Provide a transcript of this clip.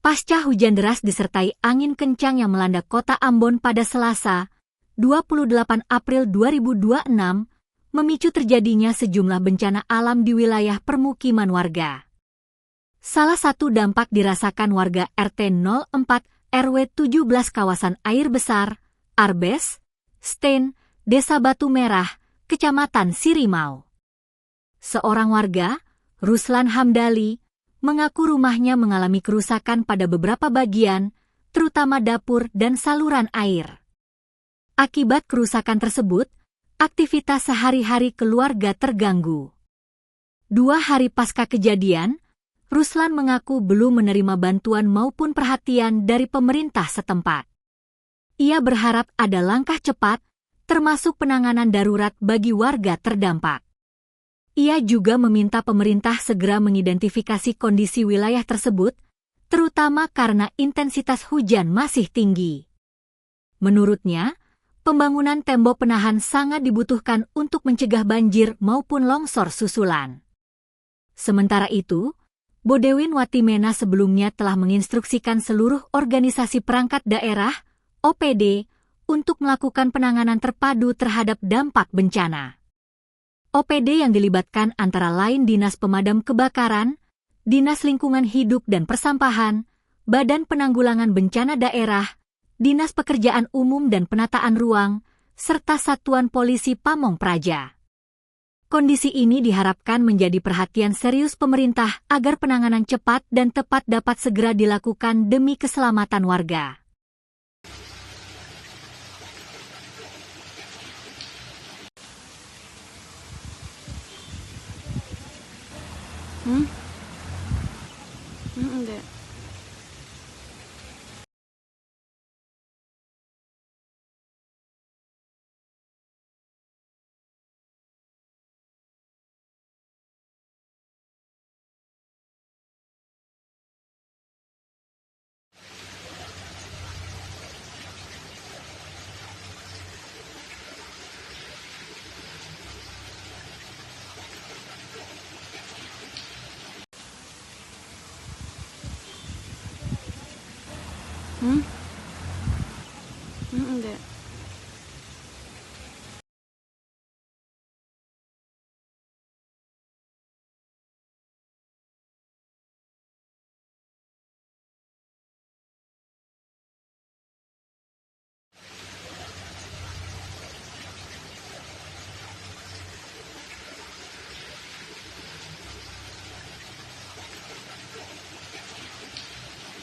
Pasca hujan deras disertai angin kencang yang melanda kota Ambon pada Selasa, 28 April 2026, memicu terjadinya sejumlah bencana alam di wilayah permukiman warga. Salah satu dampak dirasakan warga RT 04 RW 17 kawasan air besar, Arbes, Stein, Desa Batu Merah, Kecamatan Sirimau. Seorang warga, Ruslan Hamdali, mengaku rumahnya mengalami kerusakan pada beberapa bagian, terutama dapur dan saluran air. Akibat kerusakan tersebut, aktivitas sehari-hari keluarga terganggu. 2 hari pasca kejadian, Ruslan mengaku belum menerima bantuan maupun perhatian dari pemerintah setempat. Ia berharap ada langkah cepat, termasuk penanganan darurat bagi warga terdampak. Ia juga meminta pemerintah segera mengidentifikasi kondisi wilayah tersebut, terutama karena intensitas hujan masih tinggi. Menurutnya, pembangunan tembok penahan sangat dibutuhkan untuk mencegah banjir maupun longsor susulan. Sementara itu, Bodewin Watimena sebelumnya telah menginstruksikan seluruh organisasi perangkat daerah, OPD, untuk melakukan penanganan terpadu terhadap dampak bencana. OPD yang dilibatkan antara lain Dinas Pemadam Kebakaran, Dinas Lingkungan Hidup dan Persampahan, Badan Penanggulangan Bencana Daerah, Dinas Pekerjaan Umum dan Penataan Ruang, serta Satuan Polisi Pamong Praja. Kondisi ini diharapkan menjadi perhatian serius pemerintah agar penanganan cepat dan tepat dapat segera dilakukan demi keselamatan warga. Enggak. Hmm?